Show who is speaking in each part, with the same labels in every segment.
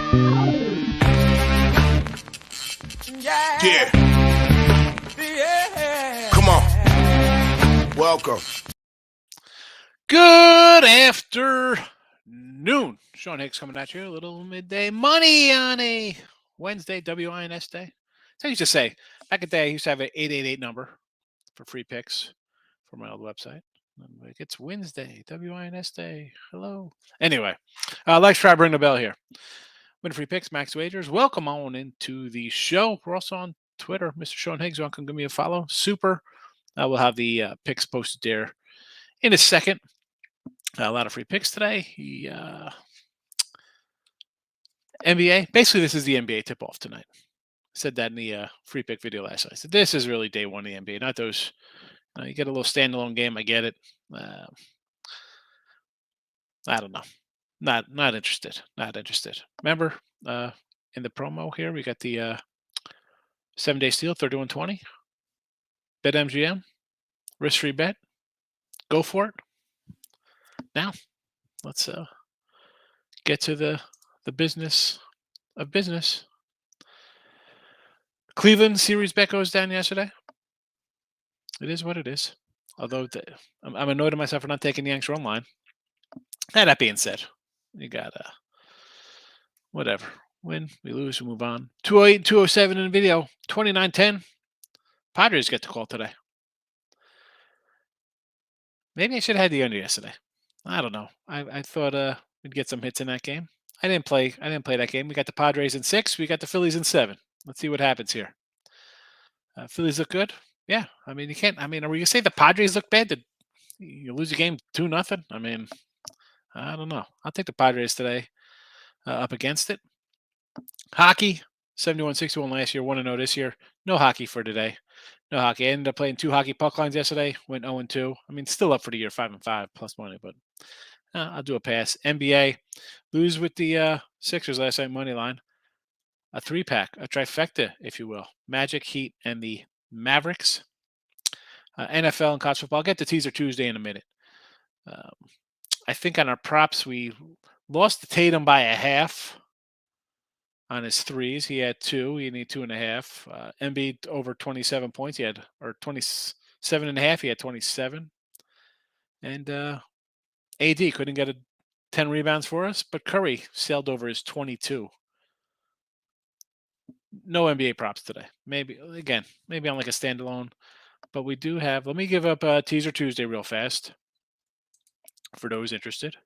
Speaker 1: Yeah. Come on. Welcome.
Speaker 2: Good afternoon. Sean Higgs coming at you. A little midday money on a Wednesday, WINS day. So I used to say, back in the day, I used to have an 888 number for free picks for my old website. I'm like, it's Wednesday, WINS day. Hello. Anyway, let's try to ring the bell here. Win free picks, max wagers. Welcome on into the show. We're also on Twitter, Mr. Sean Higgs. Welcome, give me a follow. Super. We'll have the picks posted there in a second. A lot of free picks today. NBA. Basically, this is the NBA tip-off tonight. Said that in the free pick video last night. I said this is really day one of the NBA, not those. You get a little standalone game. I get it. I don't know. Not interested. Not interested. Remember, in the promo here, we got the 7-day steal, 31.20. Bet MGM, risk-free bet. Go for it. Now, let's get to the business of business. Cleveland series bet goes down yesterday. It is what it is. Although I'm annoyed at myself for not taking the Yanks run line. And that being said, you got whatever. Win, we lose, we move on. 208, 207 in the video. 29-10. Padres get the call today. Maybe I should have had the under yesterday. I don't know. I thought we'd get some hits in that game. I didn't play that game. We got the Padres in 6. We got the Phillies in 7. Let's see what happens here. Phillies look good. Yeah, I mean, you can't. I mean, are we gonna say the Padres look bad? Did you lose a game 2-0? I mean, I don't know. I'll take the Padres today up against it. Hockey, 71-61 last year, 1-0 this year. No hockey for today. No hockey. I ended up playing 2 hockey puck lines yesterday. Went 0-2. I mean, still up for the year, 5-5 plus money, but I'll do a pass. NBA, lose with the Sixers last night money line. A 3-pack, a trifecta, if you will. Magic, Heat, and the Mavericks. NFL and college football. I'll get to teaser Tuesday in a minute. I think on our props, we lost to Tatum by a half on his threes. He had 2. He needed 2.5. Embiid over 27 points. He had, or 27.5. He had 27. And AD couldn't get 10 rebounds for us, but Curry sailed over his 22. No NBA props today. Maybe on like a standalone. But we do have, let me give up teaser Tuesday real fast for those interested.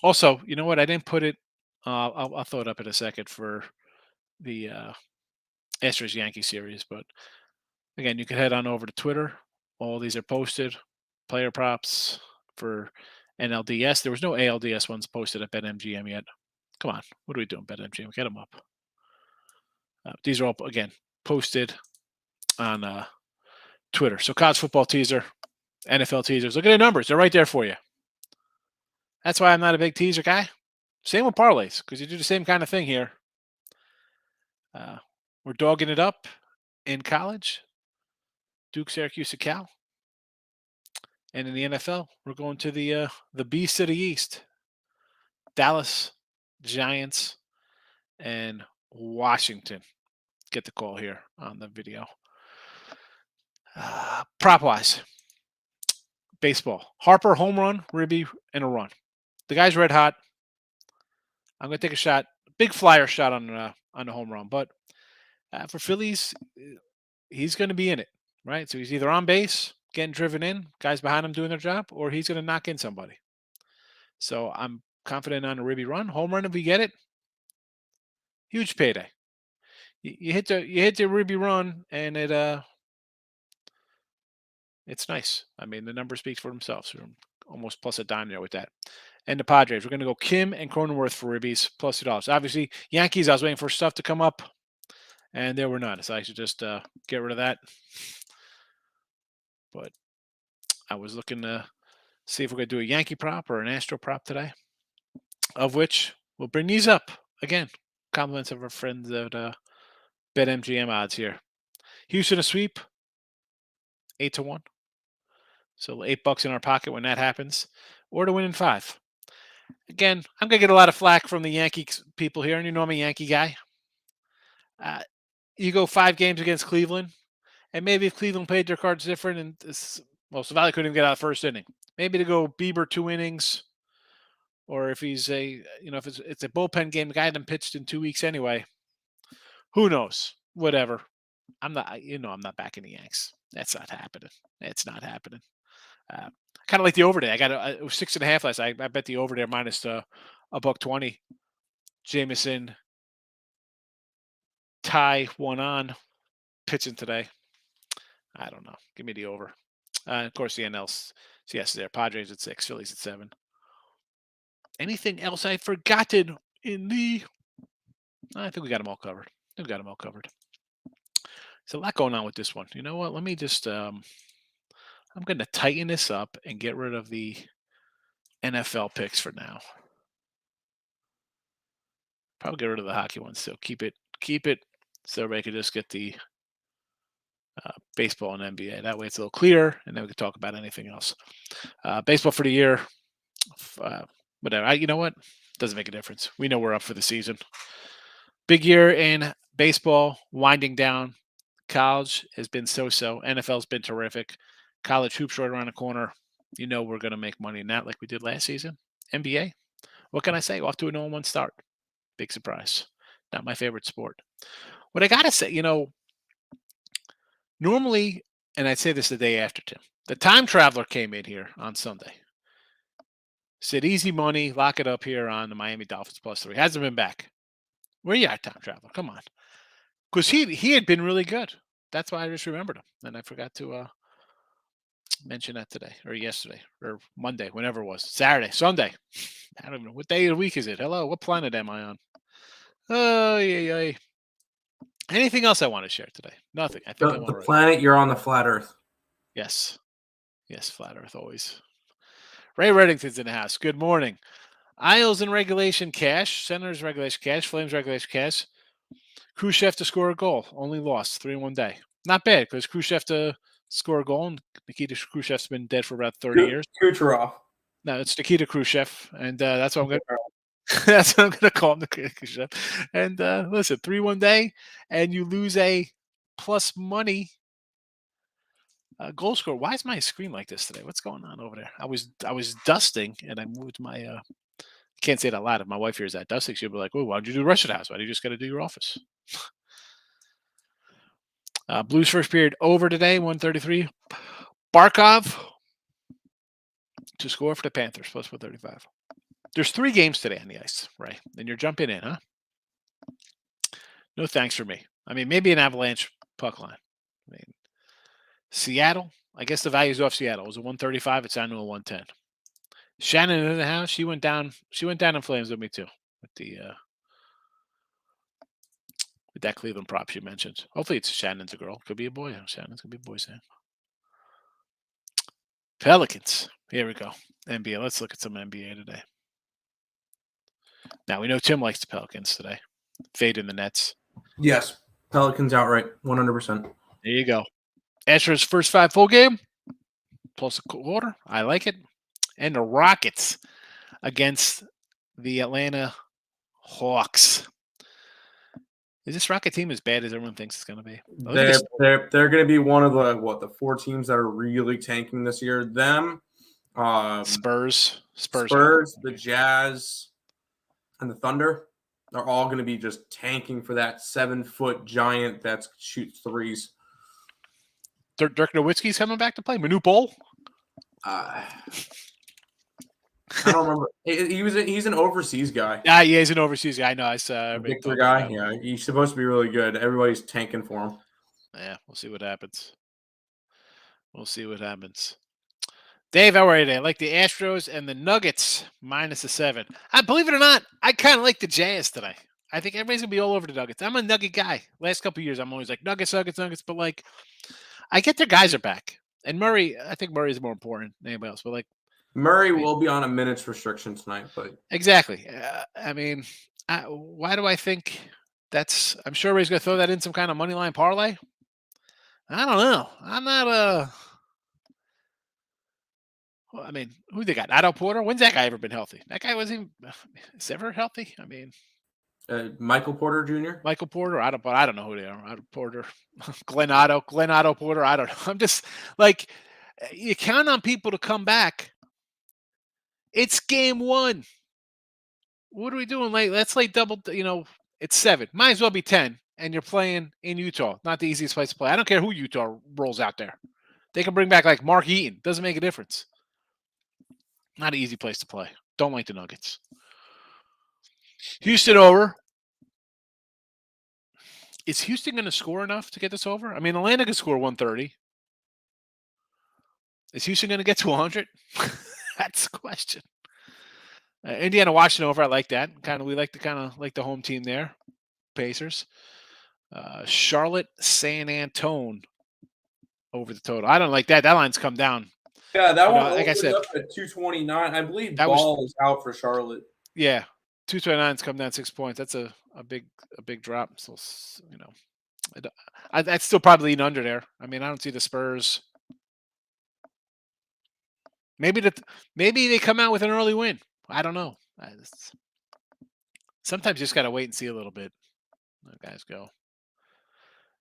Speaker 2: Also, you know what? I didn't put it, I'll throw it up in a second for the Astros Yankee series. But again, you can head on over to Twitter. All these are posted. Player props for NLDS. There was no ALDS ones posted at BetMGM yet. Come on. What are we doing, BetMGM? Get them up. These are all, again, posted on Twitter. So college football teaser, NFL teasers. Look at the numbers. They're right there for you. That's why I'm not a big teaser guy. Same with parlays, because you do the same kind of thing here. We're dogging it up in college. Duke, Syracuse, Cal. And in the NFL, we're going to the beast of the East. Dallas, Giants, and Washington. Get the call here on the video. Prop-wise, baseball. Harper, home run, Ribby, and a run. The guy's red hot. I'm going to take a shot, big flyer shot on the home run. But for Phillies, he's going to be in it, right? So he's either on base, getting driven in, guys behind him doing their job, or he's going to knock in somebody. So I'm confident on a Ribby run. Home run if we get it. Huge payday. You hit the Ribby run, and it's nice. I mean, the numbers speak for themselves. We're almost plus a dime there with that. And the Padres, we're going to go Kim and Cronenworth for Ribbies plus $2. Obviously, Yankees, I was waiting for stuff to come up, and there were none. So I should just get rid of that. But I was looking to see if we're going to do a Yankee prop or an Astro prop today, of which we'll bring these up. Again, compliments of our friends at BetMGM odds here. Houston a sweep, 8-1. So $8 in our pocket when that happens, or to win in 5. Again, I'm gonna get a lot of flack from the Yankee people here, and you know I'm a Yankee guy. Uh, you go 5 games against Cleveland, and maybe if Cleveland played their cards different, and well, Savali couldn't even get out of the first inning. Maybe to go Bieber 2 innings, or if he's if it's a bullpen game, the guy hadn't pitched in 2 weeks anyway. Who knows? Whatever. I'm not. I'm not backing the Yanks. That's not happening. It's not happening. Kind of like the over there. It was 6.5 last night. I bet the over there minus $1.20. Jameson, Ty, one on, pitching today. I don't know. Give me the over. Of course, the NL's yes there. Padres at 6, Phillies at 7. Anything else I've forgotten in the? I think we got them all covered. There's a lot going on with this one. You know what? Let me just. I'm going to tighten this up and get rid of the NFL picks for now. Probably get rid of the hockey ones. So keep it, so everybody can just get the baseball and NBA. That way it's a little clearer, and then we can talk about anything else. Baseball for the year, whatever. You know what? Doesn't make a difference. We know we're up for the season. Big year in baseball, winding down. College has been so-so. NFL's been terrific. College hoops right around the corner. You know we're going to make money in that like we did last season. NBA, what can I say? Off to a 0-1 start. Big surprise. Not my favorite sport. What I got to say, normally, and I'd say this the day after, Tim, the time traveler came in here on Sunday. Said easy money, lock it up here on the Miami Dolphins +3. Hasn't been back. Where you at, time traveler? Come on. Because he had been really good. That's why I just remembered him. And I forgot to mention that today or yesterday or Monday, whenever it was. Saturday, Sunday. I don't even know. What day of the week is it? Hello, what planet am I on? Oh, yeah. Anything else I want to share today? Nothing. I think
Speaker 3: the planet you're on, the flat Earth.
Speaker 2: Yes, flat Earth always. Ray Reddington's in the house. Good morning. Isles in regulation cash. Senators regulation cash. Flames regulation cash. Khrushchev to score a goal. Only lost 3-1 day. Not bad because Khrushchev to score a goal. And Nikita Khrushchev's been dead for about 30 years.
Speaker 3: Kucherov.
Speaker 2: No, it's Nikita Khrushchev, and that's what I'm going to. That's what I'm going to call him, Nikita Khrushchev. And listen, 3-1 day, and you lose a plus money goal score. Why is my screen like this today? What's going on over there? I was dusting, and I moved my. Can't say that loud. If my wife hears that dusting, she'll be like, "Oh, why'd you do the rest of the house? Why do you just got to do your office?" Blues first period over today, 133. Barkov to score for the Panthers, plus 135. There's 3 games today on the ice, Ray, and you're jumping in, huh? No thanks for me. I mean, maybe an Avalanche puck line. I mean, Seattle, I guess the value's off Seattle. It was a 135. It's down to a 110. Shannon in the house. She went down in flames with me too. With that Cleveland prop you mentioned. Hopefully it's Shannon's a girl. Could be a boy. Shannon's could be a boy's name. Pelicans. Here we go. NBA. Let's look at some NBA today. Now we know Tim likes the Pelicans today. Fade in the Nets.
Speaker 3: Yes. Pelicans outright. 100%.
Speaker 2: There you go. Astros first 5 full game. Plus a quarter. I like it. And the Rockets against the Atlanta Hawks. Is this Rocket team as bad as everyone thinks it's going to be?
Speaker 3: They're going to be one of the 4 teams that are really tanking this year. Them,
Speaker 2: Spurs,
Speaker 3: the Jazz, and the Thunder are all going to be just tanking for that 7-foot giant that shoots threes.
Speaker 2: Dirk Nowitzki's coming back to play. Manute Bol.
Speaker 3: I don't remember. He's an overseas guy.
Speaker 2: Yeah, he's an overseas guy. I know. I saw
Speaker 3: Victor guy. Yeah, he's supposed to be really good. Everybody's tanking for him.
Speaker 2: Yeah, we'll see what happens. Dave, how are you today? I like the Astros and the Nuggets minus the 7. I believe it or not, I kind of like the Jazz today. I think everybody's gonna be all over the Nuggets. I'm a Nugget guy. Last couple of years, I'm always like Nuggets. But like, I get their guys are back. And Murray, I think Murray is more important than anybody else. But like,
Speaker 3: Murray will be on a minutes restriction tonight. But
Speaker 2: exactly. I mean, why do I think that's? I'm sure he's gonna throw that in some kind of money line parlay. I don't know. I'm not Well, I mean, who they got? Otto Porter. When's that guy ever been healthy? That guy wasn't even is ever healthy. I mean,
Speaker 3: Michael Porter Jr.
Speaker 2: Michael Porter. I don't know who they are. Otto Porter, Glenn Otto Porter. I don't know. I'm just like you count on people to come back. It's game one. What are we doing? Like, let's play double. It's 7. Might as well be 10. And you're playing in Utah. Not the easiest place to play. I don't care who Utah rolls out there. They can bring back like Mark Eaton. Doesn't make a difference. Not an easy place to play. Don't like the Nuggets. Houston over. Is Houston going to score enough to get this over? I mean, Atlanta can score 130. Is Houston going to get to 100? That's the question. Indiana Washington over. I like that. We like the home team there. Pacers. Charlotte San Antone over the total. I don't like that. That line's come down.
Speaker 3: Yeah, that one
Speaker 2: like I said,
Speaker 3: up at 229. I believe Ball is out for Charlotte.
Speaker 2: Yeah, 229's come down 6 points. That's a big drop. So I'd still probably lean under there. I mean, I don't see the Spurs. Maybe they come out with an early win. I don't know. Sometimes you just got to wait and see a little bit. Let guys go.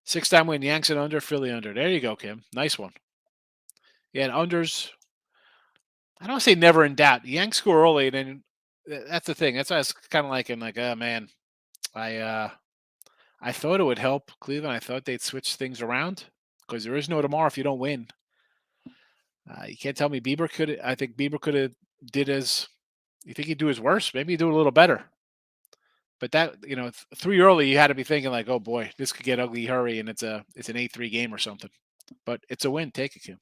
Speaker 2: 6-time win. Yanks and under. Philly under. There you go, Kim. Nice one. Yeah, and unders. I don't say never in doubt. Yanks score early, and then that's the thing. That's why I was kind of like, oh man, I thought it would help Cleveland. I thought they'd switch things around because there is no tomorrow if you don't win. You can't tell me Bieber could. I think Bieber could have did as. You think he'd do his worst? Maybe he'd do a little better. But that 3 early, you had to be thinking like, oh boy, this could get ugly. Hurry, and it's an 8-3 game or something. But it's a win. Take it, Kim.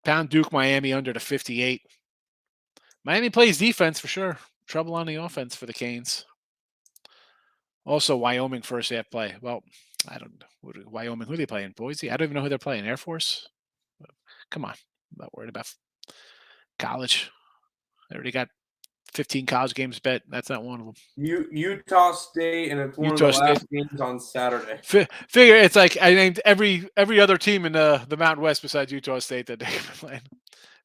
Speaker 2: Pound Duke Miami under to 58. Miami plays defense for sure. Trouble on the offense for the Canes. Also, Wyoming first half play. Well, I don't know. Wyoming, who are they playing? Boise? I don't even know who they're playing. Air Force? Come on. I'm not worried about college. They already got 15 college games bet. That's not one of them.
Speaker 3: Utah State, and it's one Utah of the last games on Saturday.
Speaker 2: Figure it's like I named every other team in the Mountain West besides Utah State that they're playing.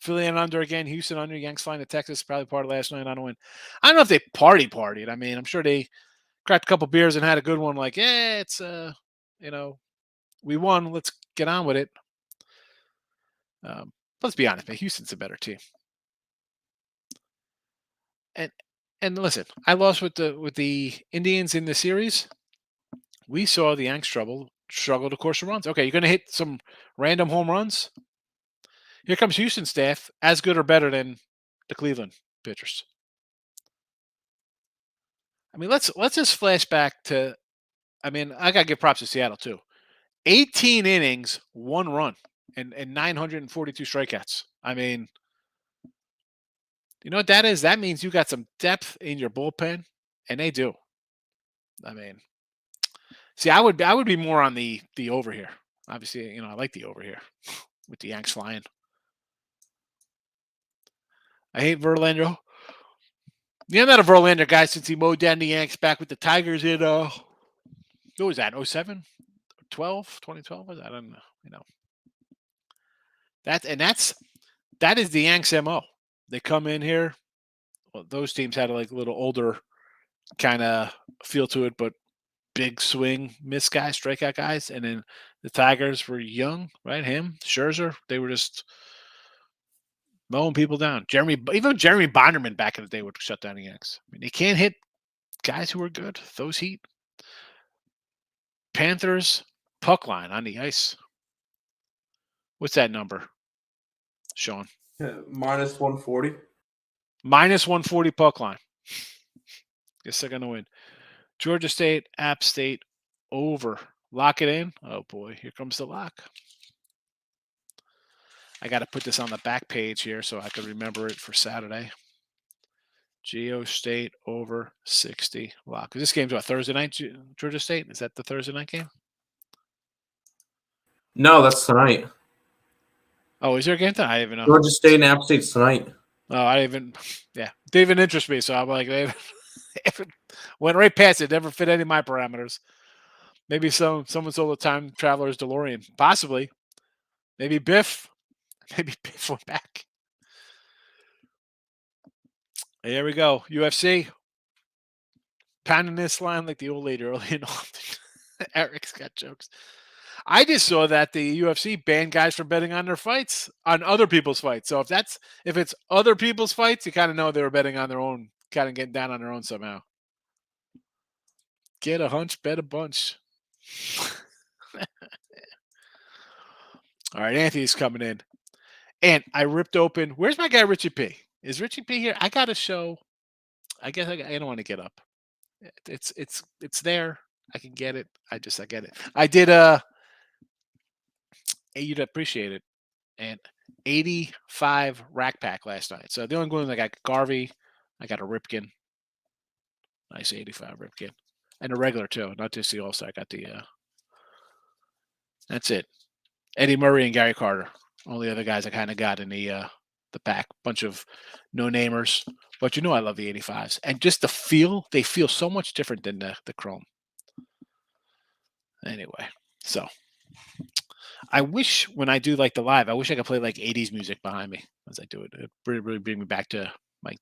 Speaker 2: Philly and under again. Houston under. Yanks flying to Texas. Probably part of last night on a win. I don't know if they partied. I mean, I'm sure they cracked a couple beers and had a good one. Like, yeah, it's we won. Let's get on with it. Let's be honest, man. Houston's a better team. And listen, I lost with the Indians in the series. We saw the Yanks struggle to course the runs. Okay, you're going to hit some random home runs. Here comes Houston staff, as good or better than the Cleveland pitchers. I mean, let's just flash back to. I mean, I got to give props to Seattle too. 18 innings, 1 run, and 942 strikeouts. I mean, you know what that is? That means you got some depth in your bullpen, and they do. I mean, see, I would be more on the over here. Obviously, I like the over here with the Yanks flying. I hate Verlander. Yeah, I'm not a Verlander guy since he mowed down the Yanks back with the Tigers in what was that? 07? 12? 2012? I don't know. That is the Yanks MO. They come in here. Well, those teams had a little older kind of feel to it, but big swing, miss guys, strikeout guys. And then the Tigers were young, right? Him, Scherzer, they were just mowing people down. Even Jeremy Bonderman back in the day would shut down the Yanks. I mean, they can't hit guys who are good. Those Heat. Panthers puck line on the ice. What's that number, Sean?
Speaker 3: Minus 140.
Speaker 2: Minus 140 puck line. Guess they're going to win. Georgia State, App State, over. Lock it in. Oh, boy. Here comes the lock. I got to put this on the back page here so I can remember it for Saturday. Geo State over 60 lock. This game's what, Thursday night, Georgia State? Is that the Thursday night game?
Speaker 3: No, that's tonight.
Speaker 2: Oh, is there a game tonight? I didn't even know.
Speaker 3: Georgia State and App State's tonight.
Speaker 2: Oh, didn't even interest me. So I'm like, they went right past it. Never fit any of my parameters. Maybe someone sold a time traveler's DeLorean. Possibly. Maybe Biff Maybe Biff went back. Here we go. UFC. Pounding this line like the old lady early and often. Eric's got jokes. I just saw that the UFC banned guys from betting on their fights, on other people's fights. So if it's other people's fights, you kind of know they were betting on their own, kind of getting down on their own somehow. Get a hunch, bet a bunch. All right, Anthony's coming in. And I ripped open. Where's my guy Richie P? Is Richie P here? I got a show. I guess I don't want to get up. It's there. I can get it. I get it. I did you'd appreciate it. And 85 rack pack last night. So the only one I got Garvey, I got a Ripken. Nice 85 Ripken. And a regular too, not just the All-Star. I got the that's it. Eddie Murray and Gary Carter. Only other guys I kind of got in the pack. Bunch of no-namers. But I love the 85s. And just the feel, they feel so much different than the Chrome. Anyway, so I wish when I do like the live, I wish I could play like 80s music behind me as I do it. It really bring me back to my.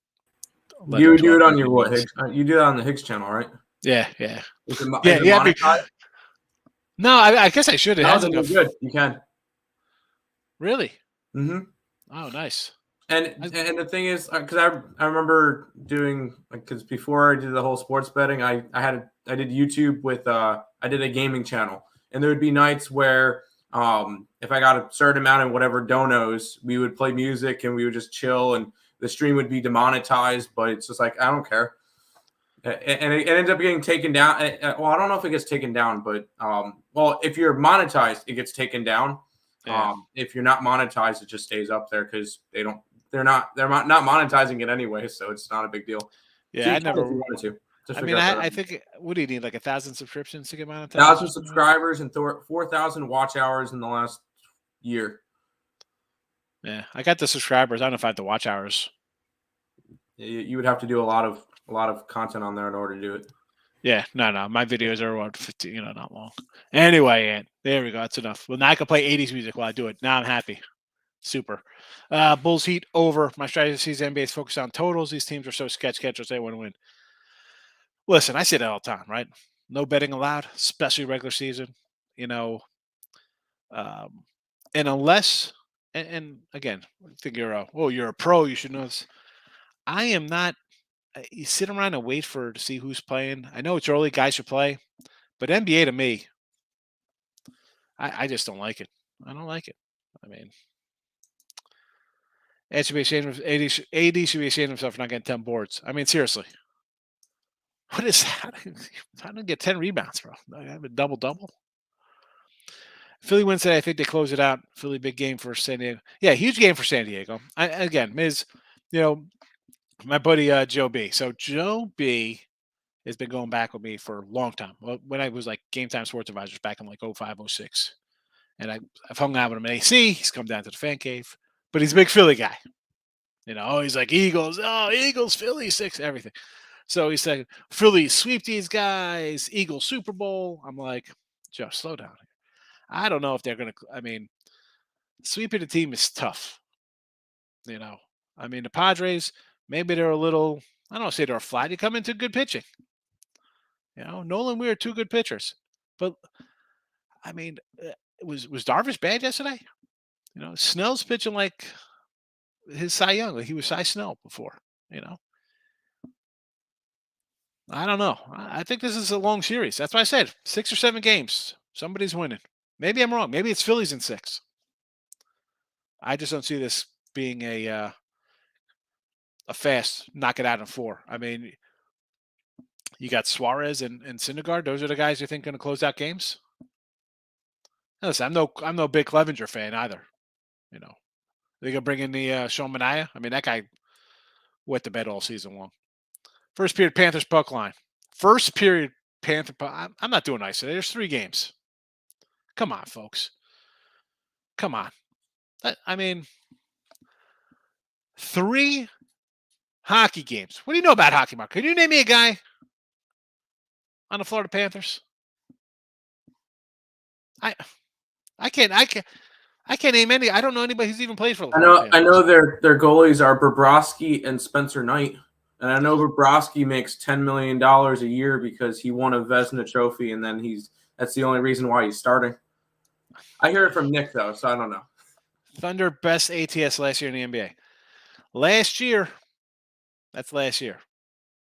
Speaker 3: You do it on your what? Higgs? You do it on the Higgs channel, right?
Speaker 2: Yeah.
Speaker 3: Is it monetized?
Speaker 2: No, I guess I should. It has
Speaker 3: good. You can.
Speaker 2: Really?
Speaker 3: Mm-hmm.
Speaker 2: Oh, nice.
Speaker 3: And the thing is, because I remember doing, because before I did the whole sports betting, I did YouTube with I did a gaming channel, and there would be nights where if I got a certain amount of whatever donos, we would play music and we would just chill, and the stream would be demonetized, but it's just like I don't care, and it ends up getting taken down. Well, I don't know if it gets taken down, but well, if you're monetized, it gets taken down.
Speaker 2: Yeah.
Speaker 3: If you're not monetized, it just stays up there because they're not monetizing it anyway, so it's not a big deal.
Speaker 2: Yeah,
Speaker 3: So
Speaker 2: I never
Speaker 3: wanted to.
Speaker 2: I think what do you need, like 1,000 subscriptions to get monetized?
Speaker 3: 1,000 subscribers and 4,000 watch hours in the last year.
Speaker 2: Yeah, I got the subscribers. I don't know if I have the watch hours.
Speaker 3: You would have to do a lot of content on there in order to do it.
Speaker 2: Yeah, no. My videos are what 50, not long. Anyway, Ant, there we go. That's enough. Well, now I can play 80s music while I do it. Now I'm happy. Super. Bulls Heat over. My strategy season NBA is focused on totals. These teams are so sketch catchers. They want to win. Listen, I say that all the time, right? No betting allowed, especially regular season. And unless, and again, I think you're a pro. You should know this. I am not. You sit around and wait to see who's playing. I know it's early, guys should play, but NBA to me, I just don't like it. I don't like it. I mean, AD should be ashamed of AD should be ashamed of himself for not getting 10 boards. I mean, seriously, what is that? How did I get 10 rebounds, bro? I have a double. Philly wins today. I think they close it out. Philly big game for San Diego. Yeah, huge game for San Diego. Again, Miz, my buddy Joe B. So Joe B has been going back with me for a long time. Well, when I was like Game Time Sports Advisors back in like 05, 06. And I've hung out with him in AC. He's come down to the fan cave. But he's a big Philly guy. He's like Eagles. Oh, Eagles, Philly, 6, everything. So he said, Philly, sweep these guys. Eagles, Super Bowl. I'm like, Joe, slow down. I don't know if they're going to, sweeping the team is tough. The Padres, maybe they're a little, I don't want to say they're flat. You come into good pitching. Nolan Weir, 2 good pitchers. But, was Darvish bad yesterday? Snell's pitching like his Cy Young. Like he was Cy Snell before, I don't know. I think this is a long series. That's why I said 6 or 7 games. Somebody's winning. Maybe I'm wrong. Maybe it's Phillies in 6. I just don't see this being a fast knock it out in 4. You got Suarez and Syndergaard. Those are the guys you think going to close out games. Listen, I'm no big Clevenger fan either. They gonna bring in the Sean Manaea. That guy wet the bed all season long. First period Panthers puck line. First period Panther puck. I'm not doing nice today. There's 3 games. Come on, folks. Come on. 3 hockey games. What do you know about hockey, Mark? Can you name me a guy on the Florida Panthers? I can't. I can't name any. I don't know anybody who's even played for the
Speaker 3: I know their goalies are Bobrovsky and Spencer Knight. And I know Bobrovsky makes $10 million a year because he won a Vezina trophy, and then that's the only reason why he's starting. I hear it from Nick, though, so I don't know.
Speaker 2: Thunder best ATS last year in the NBA. Last year. That's last year.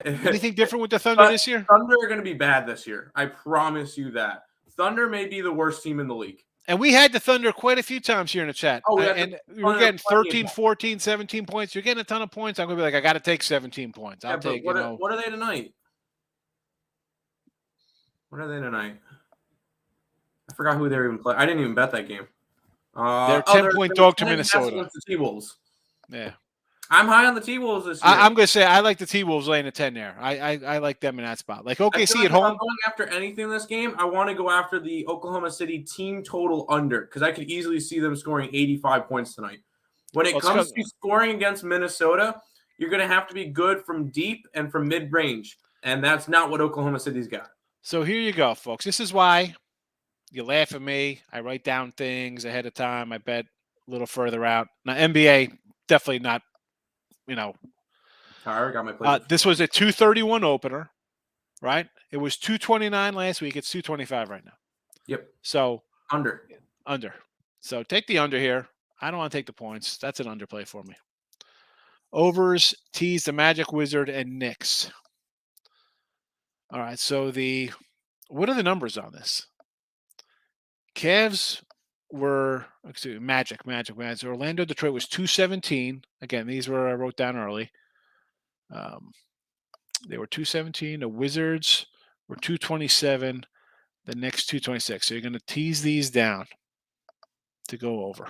Speaker 2: Anything different with the Thunder this year?
Speaker 3: Thunder are going to be bad this year. I promise you that. Thunder may be the worst team in the league.
Speaker 2: And we had the Thunder quite a few times here in the chat.
Speaker 3: Oh,
Speaker 2: and we're getting 13, 14, 17 points. You're getting a ton of points. I'm going to be like, I got to take 17 points. I'll take,
Speaker 3: what are they tonight? What are they tonight? I forgot who they were even playing. I didn't even bet that game.
Speaker 2: They're 10-point dog to Minnesota.
Speaker 3: The T-Wolves.
Speaker 2: Yeah.
Speaker 3: I'm high on the T-Wolves this year.
Speaker 2: I'm going to say I like the T-Wolves laying a 10 there. I like them in that spot. Like OKC at home.
Speaker 3: If I'm going after anything this game, I want to go after the Oklahoma City team total under because I could easily see them scoring 85 points tonight. When it comes to scoring against Minnesota, you're going to have to be good from deep and from mid-range, and that's not what Oklahoma City's got.
Speaker 2: So here you go, folks. This is why you laugh at me. I write down things ahead of time. I bet a little further out. Now, NBA, definitely not. I
Speaker 3: already got my play.
Speaker 2: This was a 231 opener, right? It was 229 last week. It's 225 right now.
Speaker 3: Yep.
Speaker 2: So
Speaker 3: under.
Speaker 2: So take the under here. I don't want to take the points. That's an underplay for me. Overs, tease the Magic, Wizard, and Knicks. All right. So what are the numbers on this? Cavs were Magic. Orlando, Detroit was 217. Again, these were I wrote down early. They were 217. The Wizards were 227. The Knicks 226. So you're going to tease these down to go over.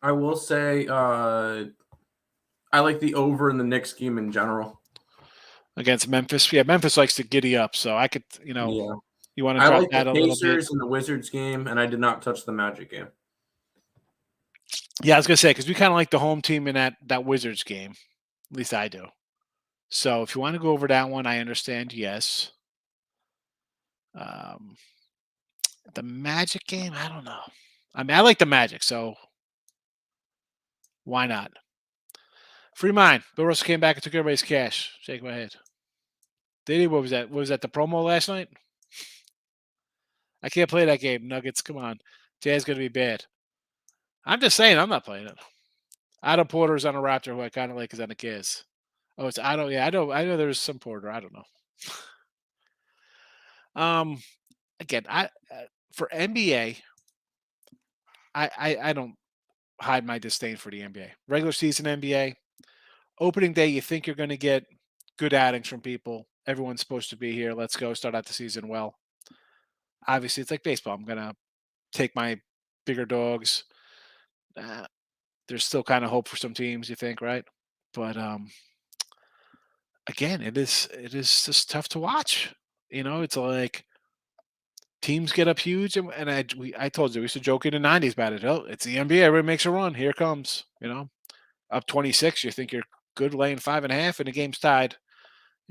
Speaker 3: I will say I like the over in the Knicks game in general.
Speaker 2: Against Memphis. Yeah, Memphis likes to giddy up, so I could, you want to drop
Speaker 3: like
Speaker 2: that a little bit. I like the
Speaker 3: Pacers in the Wizards game, and I did not touch the Magic game.
Speaker 2: Yeah, I was going to say, because we kind of like the home team in that Wizards game. At least I do. So if you want to go over that one, I understand, yes. The Magic game, I don't know. I mean, I like the Magic, so why not? Free mind. Bill Russell came back and took everybody's cash. Shake my head. Did he? What was that? Was that the promo last night? I can't play that game. Nuggets, come on. Jazz going to be bad. I'm just saying, I'm not playing it. Otto Porter's on a Raptor who I kind of like is on the Cavs. Oh, it's Otto. Yeah, I know there's some Porter. I don't know. Again, for NBA, I don't hide my disdain for the NBA. Regular season NBA, opening day, you think you're going to get good outings from people. Everyone's supposed to be here. Let's go. Start out the season well. Obviously, it's like baseball. I'm going to take my bigger dogs. There's still kind of hope for some teams, you think, right? But again, it is just tough to watch. It's like teams get up huge, and I told you we used to joke in the '90s about it. Oh, it's the NBA. Everybody makes a run. Here it comes. Up 26. You think you're good, laying 5.5, and the game's tied.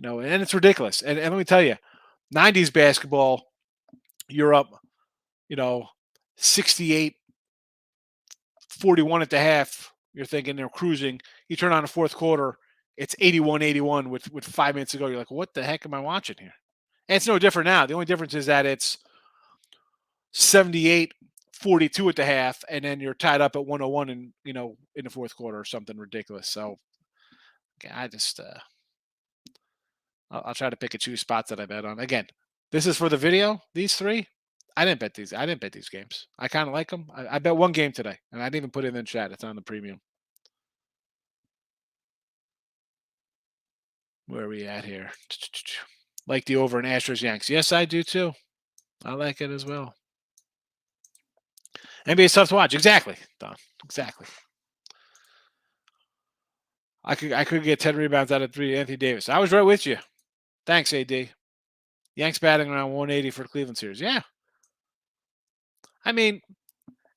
Speaker 2: And it's ridiculous. And let me tell you, '90s basketball, you're up, 68. 41 at the half, you're thinking they're cruising. You turn on the fourth quarter, it's 81-81 with 5 minutes to go. You're like, what the heck am I watching here? And it's no different now. The only difference is that it's 78-42 at the half, and then you're tied up at 101 in the fourth quarter or something ridiculous. So I just I'll try to pick and choose spots that I bet on. Again, this is for the video, these three. I didn't bet these games. I kind of like them. I bet one game today, and I didn't even put it in the chat. It's on the premium. Where are we at here? Like the over in Astros Yanks. Yes, I do too. I like it as well. NBA's tough to watch. Exactly, Don. Exactly. I could get 10 rebounds out of 3. Anthony Davis. I was right with you. Thanks, AD. Yanks batting around 180 for the Cleveland series. Yeah. I mean,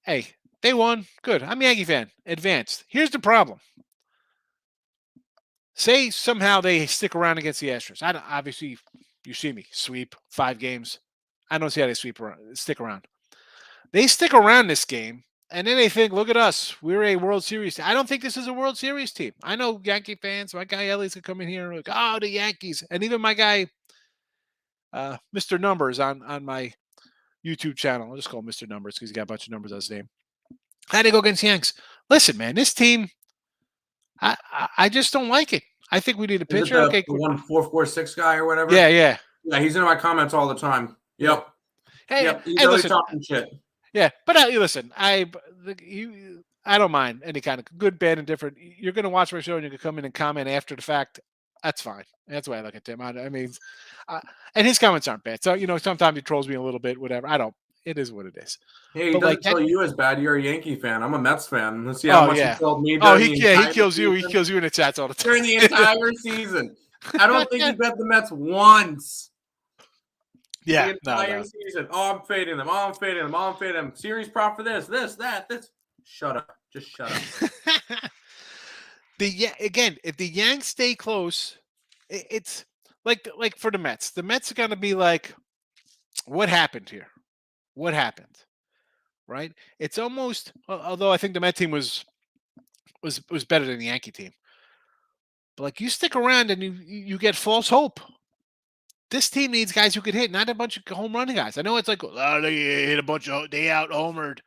Speaker 2: hey, they won. Good. I'm a Yankee fan. Advanced. Here's the problem. Say somehow they stick around against the Astros. Obviously, You see me sweep 5 games. I don't see how they stick around. They stick around this game, and then they think, "Look at us, we're a World Series." I don't think this is a World Series team. I know Yankee fans. My guy Elliott's gonna come in here and like, "Oh, the Yankees," and even my guy, Mr. Numbers on my YouTube channel. I'll just call him Mr. Numbers because he's got a bunch of numbers on his name. How to go against Yanks? Listen, man, this team, I just don't like it. I think we need a
Speaker 3: Is it
Speaker 2: pitcher.
Speaker 3: the
Speaker 2: Okay,
Speaker 3: 1446 guy or whatever?
Speaker 2: yeah.
Speaker 3: Yeah, he's in my comments all the time. Yep.
Speaker 2: Hey,
Speaker 3: Yep. He's
Speaker 2: hey,
Speaker 3: always
Speaker 2: listen.
Speaker 3: talking shit.
Speaker 2: Yeah, but listen, I don't mind any kind of good, bad, and different. You're going to watch my show and you can come in and comment after the fact. That's fine. That's the way I look at Tim. I mean, and his comments aren't bad. So sometimes he trolls me a little bit, whatever. I don't. It is what it is.
Speaker 3: Hey, he
Speaker 2: But
Speaker 3: doesn't tell you as bad. You're a Yankee fan. I'm a Mets fan. Let's see
Speaker 2: Oh,
Speaker 3: how much
Speaker 2: yeah.
Speaker 3: he told me.
Speaker 2: Oh,
Speaker 3: during
Speaker 2: he
Speaker 3: the entire
Speaker 2: kills you. He
Speaker 3: season.
Speaker 2: kills you in the chats all the time.
Speaker 3: During the entire season. I don't think he bet the Mets once.
Speaker 2: Yeah,
Speaker 3: The entire season. Oh, I'm fading them. Oh, I'm fading them. Oh, I'm fading them. Series prop for this, that, this. Shut up. Just shut up.
Speaker 2: Again, if the Yanks stay close, it's like for the Mets. The Mets are going to be like, what happened here? What happened? Right? It's almost, although I think the Met team was better than the Yankee team. But like you stick around and you get false hope. This team needs guys who could hit, not a bunch of home run guys. I know it's like, oh, they hit a bunch of, they out homered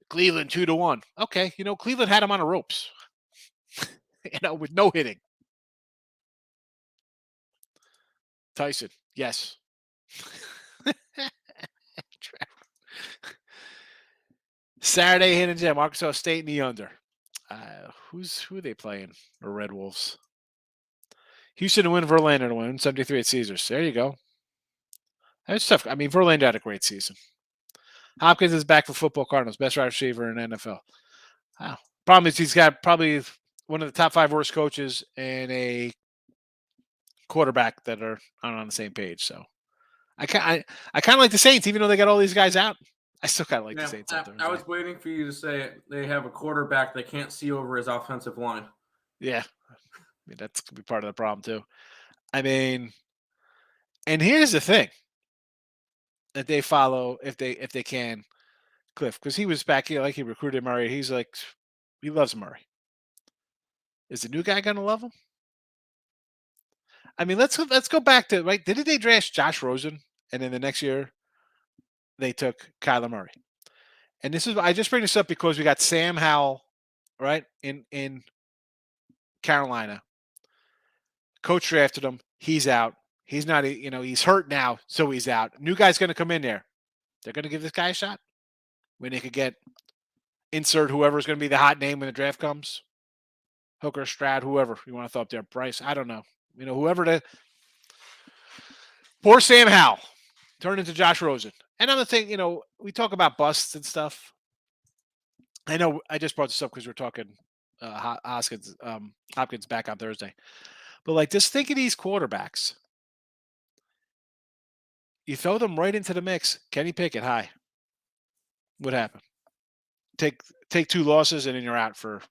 Speaker 2: Cleveland 2-1. Okay, Cleveland had them on the ropes. With no hitting. Tyson, yes. Saturday, Hidden Gem, Arkansas State in the under. Who are they playing? The Red Wolves. Houston to win, Verlander to win. 73 at Caesars. There you go. That's tough. I mean, Verlander had a great season. Hopkins is back for football Cardinals. Best wide receiver in NFL. Wow. Problem is he's got probably one of the top 5 worst coaches and a quarterback that are on the same page. So I kind of like the Saints, even though they got all these guys out. I still kind of like the Saints.
Speaker 3: I was waiting for you to say they have a quarterback they can't see over his offensive line.
Speaker 2: Yeah, I mean, that's gonna be part of the problem too. I mean, and here's the thing that they follow if they can, Cliff, because he was back here, like he recruited Murray. He's like, he loves Murray. Is the new guy gonna love him? I mean, let's go back to right. Didn't they draft Josh Rosen, and then the next year they took Kyler Murray? And this is I just bring this up because we got Sam Howell, right in Carolina. Coach drafted him. He's out. He's not. He's hurt now, so he's out. New guy's going to come in there. They're going to give this guy a shot when they could get insert whoever's going to be the hot name when the draft comes. Hooker, Stroud, whoever you want to throw up there. Bryce, I don't know. Whoever the poor Sam Howell turned into Josh Rosen. Another thing, we talk about busts and stuff. I know I just brought this up because we're talking Hopkins back on Thursday. But just think of these quarterbacks. You throw them right into the mix. Kenny Pickett, hi. What happened? Take 2 losses and then you're out for a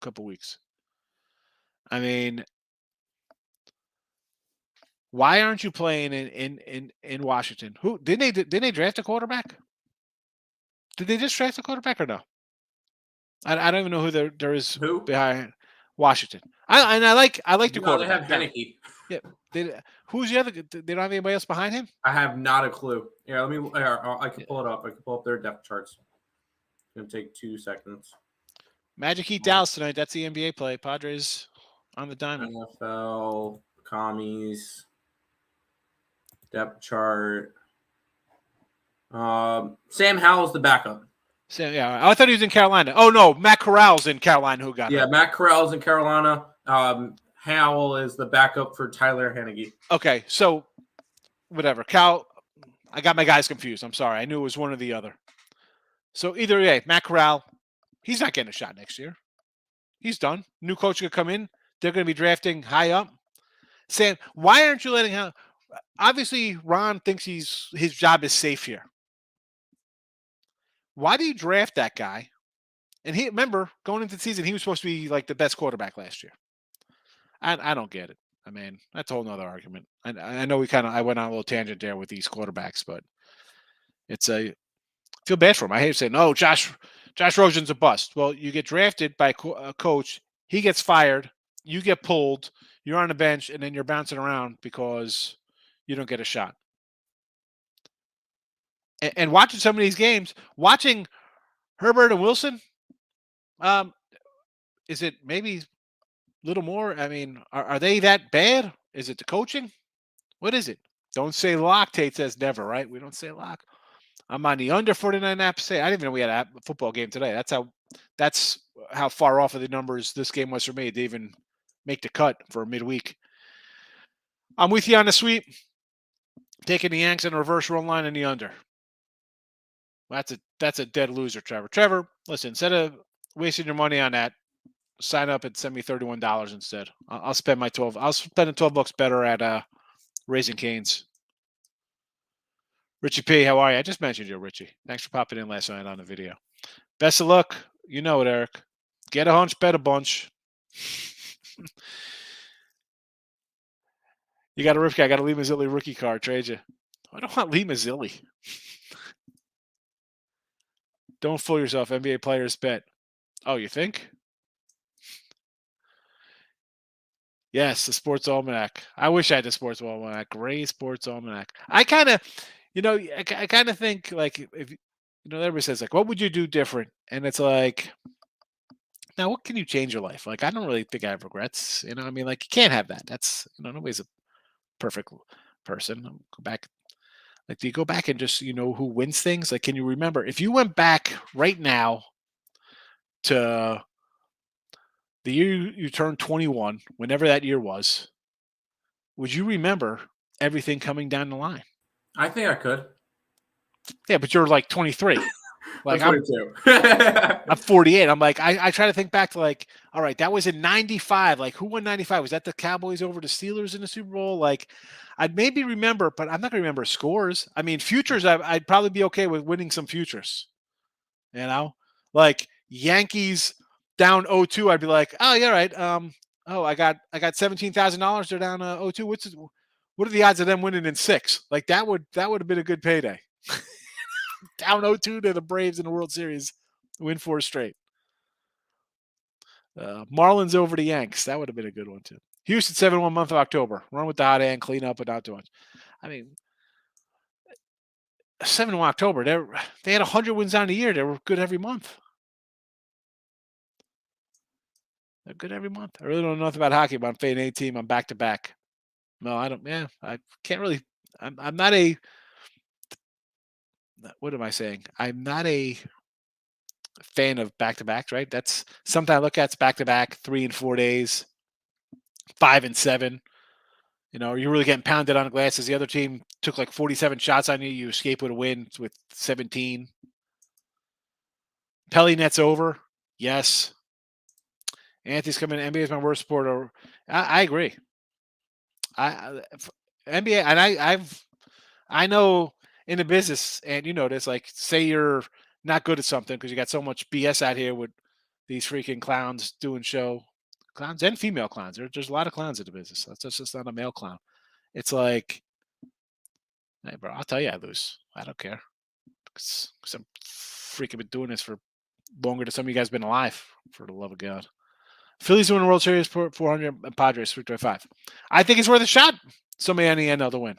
Speaker 2: couple weeks. I mean, why aren't you playing in Washington? Who didn't they draft a quarterback? Did they just draft a quarterback or no? I don't even know who there is behind Washington. I like the quarterback.
Speaker 3: They have Heineke.
Speaker 2: Yeah. Who's the other? They don't have anybody else behind him?
Speaker 3: I have not a clue. Yeah, let me. I can pull it up. I can pull up their depth charts. It's gonna take 2 seconds.
Speaker 2: Magic Heat Dallas tonight. That's the NBA play. Padres on the diamond.
Speaker 3: NFL commies depth chart. Sam Howell's the backup.
Speaker 2: I thought he was in Carolina. Oh no, Matt Corral's in Carolina. Who got?
Speaker 3: Yeah, Matt Corral's in Carolina. Howell is the backup for Tyler Heineke.
Speaker 2: Okay, so whatever. Cal, I got my guys confused. I'm sorry. I knew it was one or the other. So either way, Matt Corral, he's not getting a shot next year. He's done. New coach could come in. They're going to be drafting high up. Sam, why aren't you letting him? Obviously, Ron thinks his job is safe here. Why do you draft that guy? And remember, going into the season, he was supposed to be like the best quarterback last year. I don't get it. I mean, that's a whole nother argument. I know I went on a little tangent there with these quarterbacks, but it's a feel bad for him. I hate to say, no, Josh Rosen's a bust. Well, you get drafted by a coach, he gets fired, you get pulled, you're on the bench, and then you're bouncing around because you don't get a shot. And watching some of these games, watching Herbert and Wilson, is it maybe a little more? I mean, are they that bad? Is it the coaching? What is it? Don't say lock. Tate says never, right? We don't say lock. I'm on the under 49.5 percent. I didn't even know we had a football game today. That's how far off of the numbers this game was for me to even make the cut for midweek. I'm with you on the sweep. Taking the Yanks on a reverse run line in the under. That's a dead loser, Trevor. Trevor, listen, instead of wasting your money on that, sign up and send me $31 instead. I'll spend my 12. I'll spend the $12 better at Raising Cane's. Richie P, how are you? I just mentioned you, Richie. Thanks for popping in last night on the video. Best of luck. You know it, Eric. Get a hunch, bet a bunch. You got a rookie. I got a Lee Mazzilli rookie card. Trade you. I don't want Lee Mazzilli. Don't fool yourself. NBA players bet. Oh, you think? Yes, the Sports Almanac. I wish I had the Sports Almanac. Great Sports Almanac. I kind of, I kind of think like if everybody says like, what would you do different? And it's like, now what can you change your life? Like, I don't really think I have regrets. I mean, like you can't have that. That's nobody's a perfect person. Go back. Like, do you go back and just who wins things? Like, can you remember if you went back right now to the year you turned 21, whenever that year was, would you remember everything coming down the line?
Speaker 3: I think I could.
Speaker 2: Yeah, but you're like 23. Like
Speaker 3: I'm 42.
Speaker 2: I'm 48. I'm like, I try to think back to like, all right, that was in 95. Like, who won 95? Was that the Cowboys over the Steelers in the Super Bowl? Like, I'd maybe remember, but I'm not going to remember scores. I mean, futures, I'd probably be okay with winning some futures. Like Yankees down 0-2, I'd be like, oh, yeah, right. I got $17,000. They're down 0-2. What are the odds of them winning in 6? Like that would have been a good payday. Down 0-2 to the Braves in the World Series, win 4 straight. Marlins over the Yanks. That would have been a good one too. Houston 7-1 month of October. Run with the hot hand, clean up, but not too much. I mean, 7-1 October. They had 100 wins on the year. They were good every month. They're good every month. I really don't know nothing about hockey, but I'm fading a team. I'm back to back. No, I don't. Yeah, I can't really. I'm not a. What am I saying? I'm not a fan of back to backs. Right? That's something I look at. Back to back, 3 and 4 days, 5 and 7. You're really getting pounded on the glass as the other team took like 47 shots on you. You escape with a win with 17. Pelly nets over. Yes. Anthony's coming. NBA is my worst sport. I agree. NBA, and I know in the business, and you know this, like say you're not good at something because you got so much BS out here with these freaking clowns doing show. Clowns and female clowns. There's a lot of clowns in the business. That's just not a male clown. It's like, hey, bro, I'll tell you I lose. I don't care. Because I'm freaking been doing this for longer than some of you guys been alive, for the love of God. Phillies win the World Series for 400 and Padres 325. I think it's worth a shot. Somebody on the NL to win.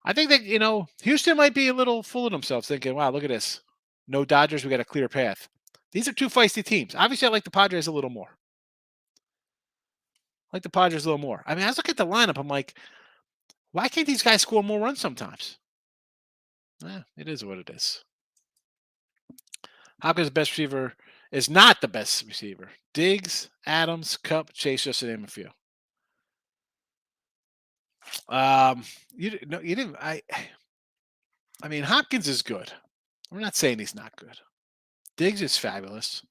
Speaker 2: I think that, Houston might be a little full of themselves thinking, wow, look at this. No Dodgers, we got a clear path. These are two feisty teams. Obviously, I like the Padres a little more. I mean, I was looking at the lineup. I'm like, why can't these guys score more runs sometimes? It is what it is. Hopkins' best receiver is not the best receiver. Diggs, Adams, Kupp, Chase, just to name a few. You didn't. I mean, Hopkins is good. We're not saying he's not good. Diggs is fabulous.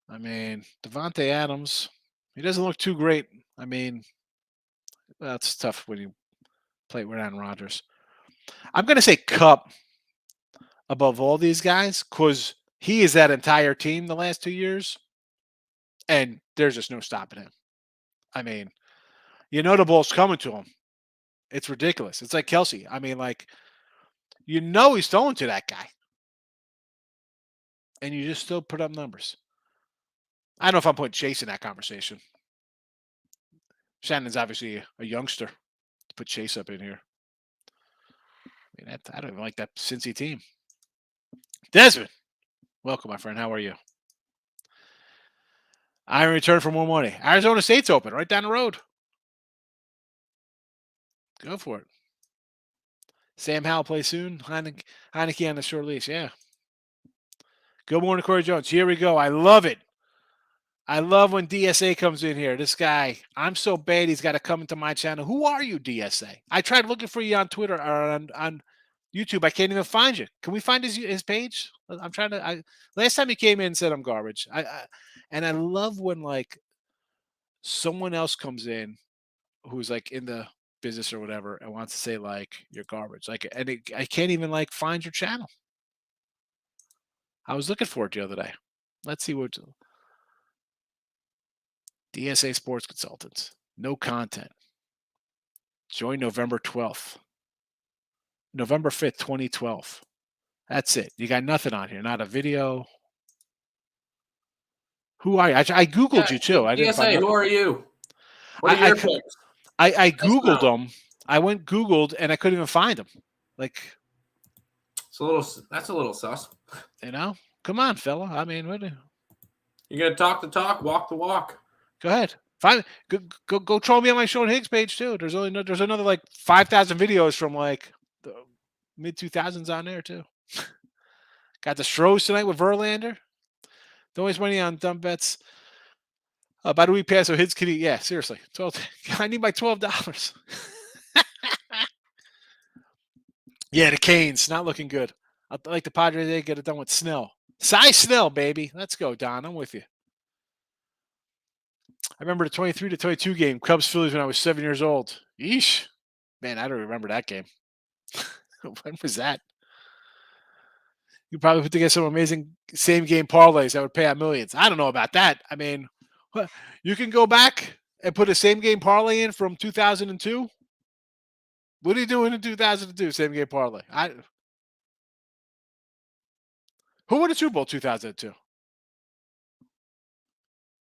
Speaker 2: I mean, Devontae Adams, he doesn't look too great. I mean, that's tough when you play with Aaron Rodgers. I'm going to say Kupp above all these guys because he is that entire team the last 2 years, and there's just no stopping him. I mean, You know the ball's coming to him. It's ridiculous. It's like Kelsey. I mean, like, you know he's throwing to that guy. And you just still put up numbers. I don't know if I'm putting Chase in that conversation. Shannon's obviously a youngster. To put Chase up in here. I mean, I don't even like that Cincy team. Desmond, welcome, my friend. How are you? I return for more money. Arizona State's open right down the road. Go for it. Sam Howell plays soon. Heineke on the short leash. Yeah. Good morning, Corey Jones. Here we go. I love it. I love when DSA comes in here. This guy, I'm so bad he's got to come into my channel. Who are you, DSA? I tried looking for you on Twitter or on YouTube. I can't even find you. Can we find his page? I'm trying to. Last time he came in and said I'm garbage. And I love when like someone else comes in who's like in the business or whatever and wants to say like you're garbage. Like, I can't even like find your channel. I was looking for it the other day. Let's see what. DSA Sports Consultants. No content. Join November 12th. November 5th, 2012. That's it. You got nothing on here. Not a video. Who are you? I Googled you too. I didn't
Speaker 3: DSA, who are you? What are your picks?
Speaker 2: I Googled them. I went Googled and I couldn't even find them. Like,
Speaker 3: that's a little sus.
Speaker 2: You know? Come on, fella. I mean, what?
Speaker 3: You gotta talk the talk, walk the walk.
Speaker 2: Go ahead. Go troll me on my Sean Higgs page too. There's another like 5,000 videos from like the mid 2000s on there too. Got the Stros tonight with Verlander. Don't waste money on dumb bets. By the week pass, so Higgs can eat. Yeah, seriously. 12. I need my $12. Yeah, the Canes not looking good. I like the Padres. They get it done with Snell. Cy Snell, baby. Let's go, Don. I'm with you. I remember the 23-22 game, Cubs Phillies, when I was 7 years old. Yeesh. Man, I don't remember that game. When was that? You probably put together some amazing same game parlays that would pay out millions. I don't know about that. I mean, you can go back and put a same game parlay in from 2002. What are you doing in 2002? Same game parlay. Who won the Super Bowl 2002?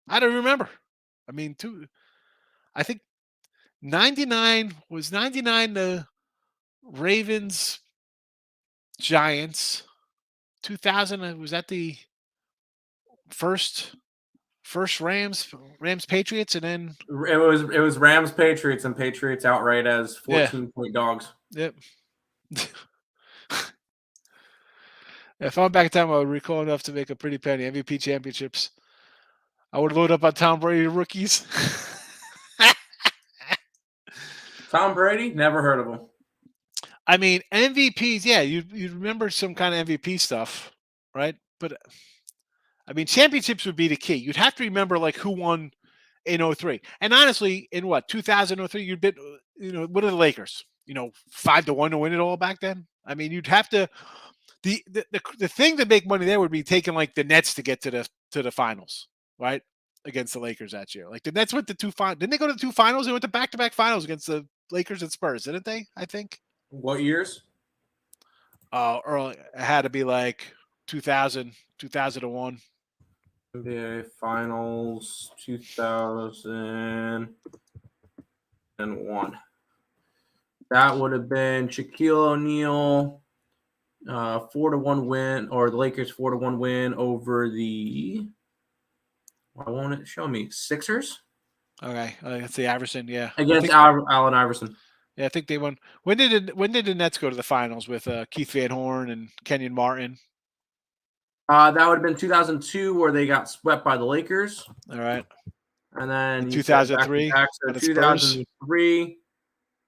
Speaker 2: I don't remember. I mean, I think 99 was 99 the Ravens Giants. 2000 was that the first Rams Patriots, and then
Speaker 3: it was Rams Patriots and Patriots outright as 14-point dogs.
Speaker 2: Yep. If I'm back in time, I would recall enough to make a pretty penny. MVP championships. I would load up on Tom Brady rookies.
Speaker 3: Tom Brady? Never heard of him.
Speaker 2: I mean, MVPs, yeah, you remember some kind of MVP stuff, right? But I mean, championships would be the key. You'd have to remember like who won in 03. And honestly, in what, 2003, you'd been, what are the Lakers? 5-1 to win it all back then. I mean, you'd have to the thing to make money there would be taking like the Nets to get to the finals, right? Against the Lakers that year. Like the Nets went to two finals. Didn't they go to the two finals? They went to back-to-back finals against the Lakers and Spurs, didn't they? I think.
Speaker 3: What years?
Speaker 2: Early. It had to be like 2000, 2001.
Speaker 3: NBA Finals 2001. That would have been Shaquille O'Neal 4-1 win, or the Lakers 4-1 win over the. Why won't it show me? Sixers?
Speaker 2: Okay, that's the Iverson, yeah.
Speaker 3: Against Allen Iverson.
Speaker 2: Yeah, I think they won. When did the Nets go to the finals with Keith Van Horn and Kenyon Martin?
Speaker 3: That would have been 2002, where they got swept by the Lakers.
Speaker 2: All right.
Speaker 3: And then
Speaker 2: 2003.
Speaker 3: 2003.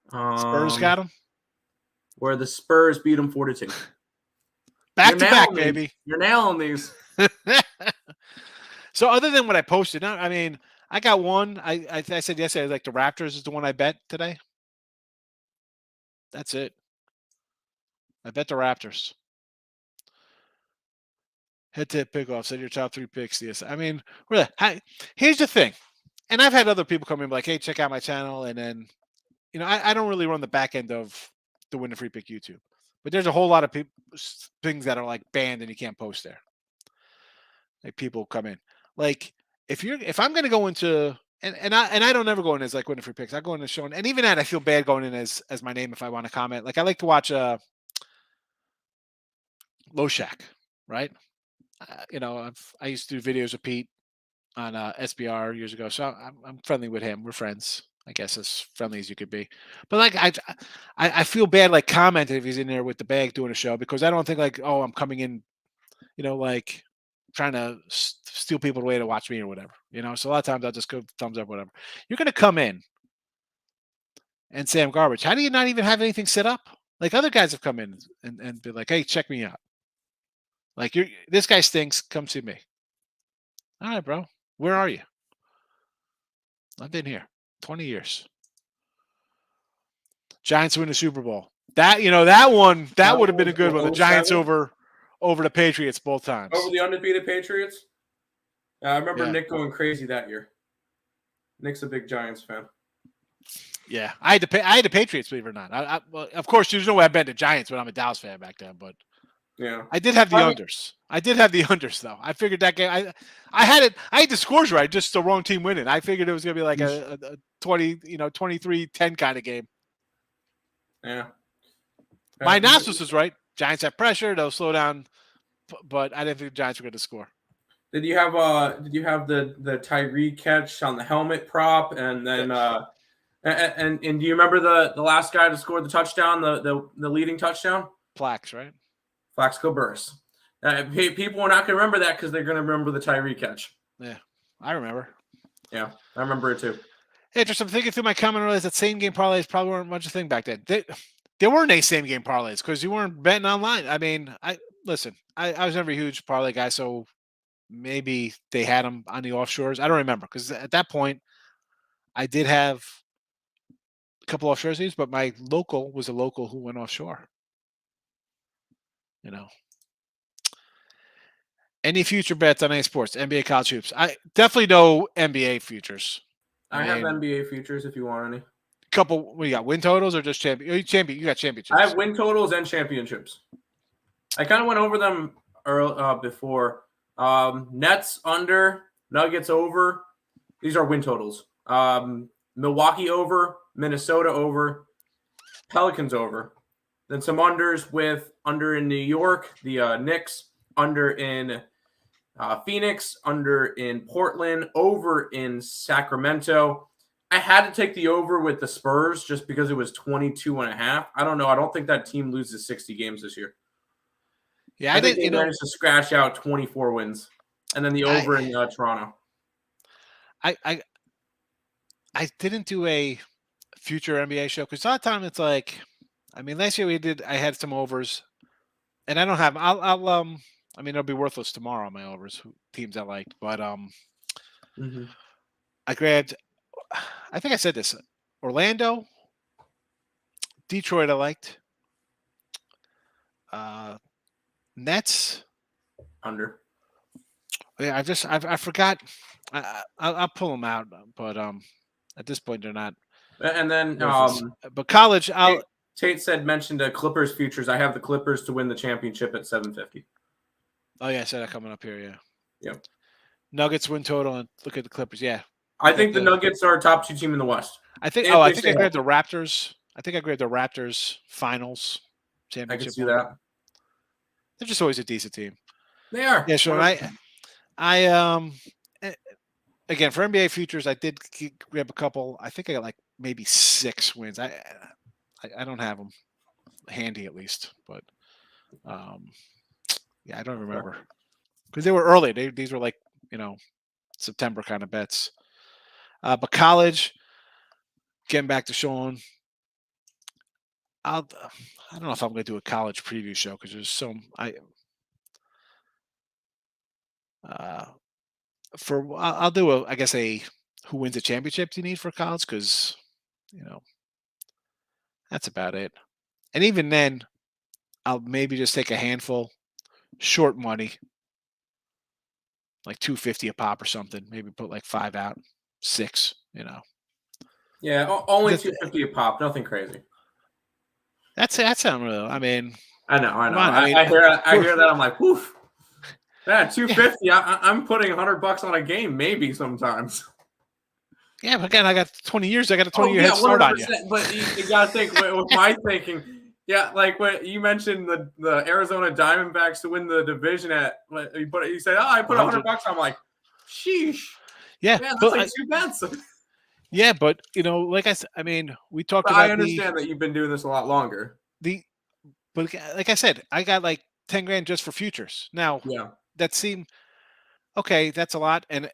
Speaker 2: Spurs got them?
Speaker 3: Where the Spurs beat them 4-2.
Speaker 2: Back to back, baby.
Speaker 3: You're nailing these.
Speaker 2: So other than what I posted, I mean, I got one. I said yesterday, like the Raptors is the one I bet today. That's it. I bet the Raptors. Head-to-head pickoff. Said your top 3 picks. Yes. I mean, really. Here's the thing. and I've had other people come in like, hey, check out my channel, and then I don't really run the back end of the Win the Free Pick YouTube, but there's a whole lot of things that are like banned and you can't post there. Like people come in, like if I'm gonna go into and I don't ever go in as like Win the Free Picks. I go in as Sean, and even that I feel bad going in as my name if I want to comment. Like I like to watch Low Shack, right? I used to do videos with Pete on SBR years ago, so I'm friendly with him. We're friends, I guess, as friendly as you could be. But like I feel bad like commenting if he's in there with the bag doing a show because I don't think like, oh, I'm coming in, like trying to steal people away to watch me or whatever. So a lot of times I'll just go thumbs up, whatever. You're gonna come in and say I'm garbage. How do you not even have anything set up? Like other guys have come in and be like, hey, check me out. Like this guy stinks. Come see me. All right, bro. Where are you? I've been here 20 years. Giants win the Super Bowl. That one would have been a good one. The Giants over the Patriots both times.
Speaker 3: Over the undefeated Patriots. I remember Nick going crazy that year. Nick's a big Giants fan.
Speaker 2: Yeah, I had the Patriots, believe it or not. Well, of course, there's no way I bet the Giants when I'm a Dallas fan back then, but
Speaker 3: yeah,
Speaker 2: I did have the unders. I did have the unders though. I figured that game. I had the scores right, just the wrong team winning. I figured it was gonna be like a 23-10 kind of game.
Speaker 3: Yeah.
Speaker 2: My analysis was right. Giants have pressure; they'll slow down, but I didn't think the Giants were going to score.
Speaker 3: Did you have the Tyree catch on the helmet prop, and then and do you remember the last guy to score the touchdown, the leading touchdown?
Speaker 2: Plax, right?
Speaker 3: Plaxico Burress. People are not going to remember that because they're going to remember the Tyree catch.
Speaker 2: Yeah, I remember.
Speaker 3: Yeah, I remember it too.
Speaker 2: Hey, just I'm thinking through my comment earlier that same game parlays probably weren't much of a thing back then. There weren't any same game parlays because you weren't betting online. I mean, I was never a huge parlay guy, so maybe they had them on the offshores. I don't remember because at that point I did have a couple offshore teams, but my local was a local who went offshore. Any future bets on any sports? NBA, college hoops. I definitely know NBA futures.
Speaker 3: I have NBA futures if you want any.
Speaker 2: Couple. What do you got? Win totals or just champion? You got championships.
Speaker 3: I have win totals and championships. I kind of went over them before. Nets under, Nuggets over. These are win totals. Milwaukee over, Minnesota over, Pelicans over. Then some unders with under in New York, the Knicks, under in Phoenix, under in Portland, over in Sacramento. I had to take the over with the Spurs just because it was 22.5. I don't know. I don't think that team loses 60 games this year.
Speaker 2: Yeah,
Speaker 3: I think they managed to scratch out 24 wins, and then the over in Toronto.
Speaker 2: I didn't do a future NBA show because a lot of time it's like, I mean, last year I had some overs, and I don't have. I mean, it'll be worthless tomorrow. My overs, teams I liked, but I grabbed. I think I said this: Orlando, Detroit. I liked. Nets
Speaker 3: under.
Speaker 2: Yeah, I forgot. I'll pull them out, but at this point they're not.
Speaker 3: And then
Speaker 2: but college,
Speaker 3: Tate mentioned Clippers futures. I have the Clippers to win the championship at 750.
Speaker 2: Oh yeah, I said that coming up here. Yeah.
Speaker 3: Yep.
Speaker 2: Nuggets win total and look at the Clippers. Yeah.
Speaker 3: I think the Nuggets are a top 2 team in the West.
Speaker 2: I think. I think I grabbed the Raptors. I think I grabbed the Raptors finals championship.
Speaker 3: I can see that.
Speaker 2: They're just always a decent team.
Speaker 3: They are.
Speaker 2: Yeah, sure. I again for NBA futures, I did grab a couple. I think I got like maybe 6 wins. I don't have them handy at least, but yeah, I don't remember because they were early. These were like September kind of bets. But college, getting back to Sean, I don't know if I'm going to do a college preview show because there's I'll do I guess a who wins the championship you need for college because that's about it. And even then, I'll maybe just take a handful, short money, like $250 a pop or something. Maybe put like 5 out. 6.
Speaker 3: Yeah, only
Speaker 2: That's-
Speaker 3: 250 a pop. Nothing crazy.
Speaker 2: That's unreal. I mean,
Speaker 3: I know.
Speaker 2: come on,
Speaker 3: I hear that. I'm like, woof. Yeah, 250. I'm putting $100 on a game, maybe sometimes.
Speaker 2: Yeah, but again, I got 20 years. I got a 20-year head
Speaker 3: 100%.
Speaker 2: start on you.
Speaker 3: But you gotta think with my thinking. Yeah, like when you mentioned the Arizona Diamondbacks to win the division you said, I put $100. I'm like, sheesh.
Speaker 2: Yeah,
Speaker 3: man, that's like 2 bets.
Speaker 2: Yeah, but like I said, I mean, we talked about.
Speaker 3: I understand that you've been doing this a lot longer.
Speaker 2: But like I said, I got like 10 grand just for futures. Now,
Speaker 3: Yeah,
Speaker 2: that seemed okay. That's a lot, and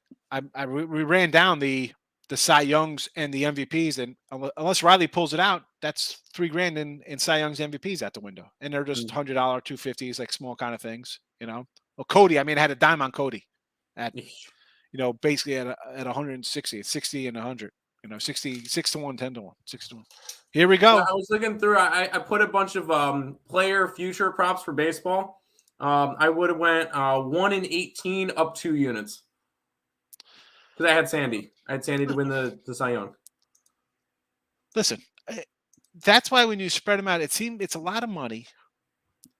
Speaker 2: we ran down the Cy Youngs and the MVPs, and unless Riley pulls it out, that's $3 grand in Cy Youngs MVPs out the window, and they're just $100, $250s, like small kind of things. Well, Cody, I mean, I had a dime on Cody at basically at 160, 60 and 100. 66 to 1, 10 to 1, 6 to 1. Here we go.
Speaker 3: Yeah, I was looking through. I put a bunch of player future props for baseball. I would have went 1 in 18 up 2 units because I had Sandy. I had Sandy to win the Cy Young.
Speaker 2: Listen, that's why when you spread them out, it's a lot of money.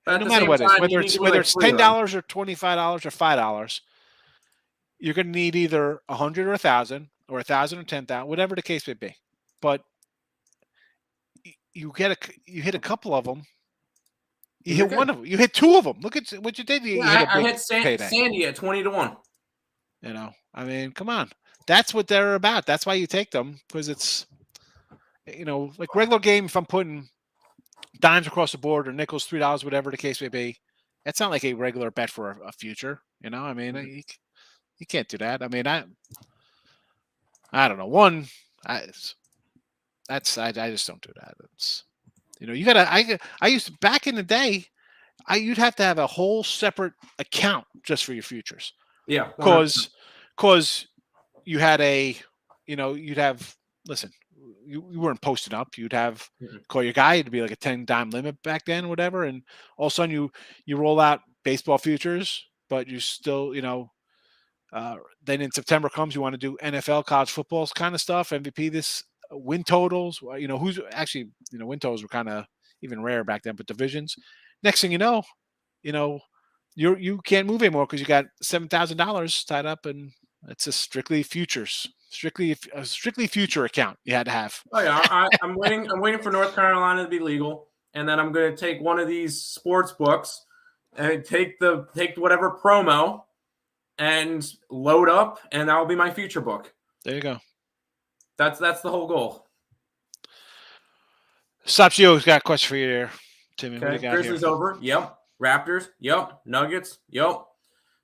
Speaker 3: But
Speaker 2: no matter what it is, whether it's $10 or $25 or $5, you're going to need either 100 or 1,000 or 1,000 or 10,000, whatever the case may be. But you hit a couple of them. You hit one of them. You hit 2 of them. Look at what you did.
Speaker 3: I hit Sandy at 20 to 1.
Speaker 2: I mean, come on. That's what they're about. That's why you take them, because it's, like regular game. If I'm putting dimes across the board or nickels, $3, whatever the case may be, that's not like a regular bet for a future. I mean, you can't do that. I mean, I don't know. I just don't do that. It's, you gotta. I used to, back in the day, you'd have to have a whole separate account just for your futures.
Speaker 3: Yeah,
Speaker 2: because you had you'd have, listen, you weren't posting up. You'd have call your guy. It'd be like a 10 dime limit back then, whatever. And all of a sudden you roll out baseball futures, but you still, then in September comes, you want to do NFL, college football kind of stuff, MVP, this win totals. Who's actually, win totals were kind of even rare back then, but divisions. Next thing you know, you can't move anymore because you got $7,000 tied up, and it's a strictly futures, strictly future account you had to have.
Speaker 3: Oh yeah, I'm waiting for North Carolina to be legal, and then I'm going to take one of these sports books and take whatever promo and load up, and that will be my future book.
Speaker 2: There you go.
Speaker 3: That's the whole goal.
Speaker 2: Stops you. Got a question for you there, Timmy.
Speaker 3: Okay.
Speaker 2: What do you got
Speaker 3: Grizzlies
Speaker 2: here?
Speaker 3: over. Yep. Raptors. Yep. Nuggets. Yep.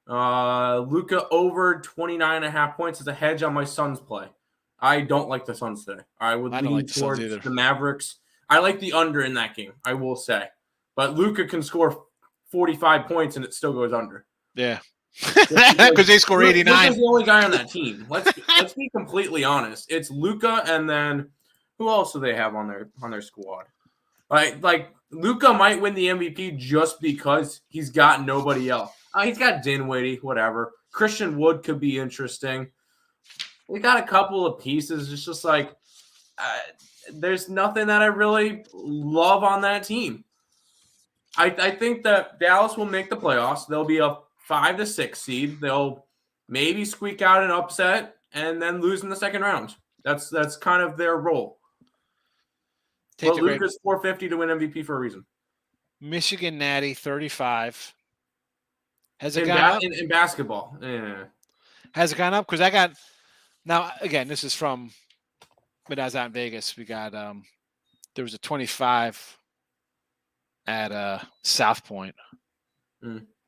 Speaker 3: Luka over 29.5 points is a hedge on my Suns play. I don't like the Suns today. I would lean towards the Mavericks. I like the under in that game, I will say. But Luka can score 45 points and it still goes under.
Speaker 2: Yeah. Because they score 89.
Speaker 3: Luka's the only guy on that team. Let's be completely honest. It's Luka, and then who else do they have on their squad? Like Luka might win the MVP just because he's got nobody else. He's got Dinwiddie, whatever. Christian Wood could be interesting. We got a couple of pieces. It's just like there's nothing that I really love on that team. I think that Dallas will make the playoffs. They'll be a 5 to 6 seed. They'll maybe squeak out an upset and then lose in the second round. That's kind of their role. But Luka's 450 to win MVP for a reason.
Speaker 2: Michigan Natty 35. Has it
Speaker 3: gone up? In basketball? Yeah.
Speaker 2: Has it gone up? Because I got now again. This is from when I was out in Vegas. We got there was a 25 at South Point.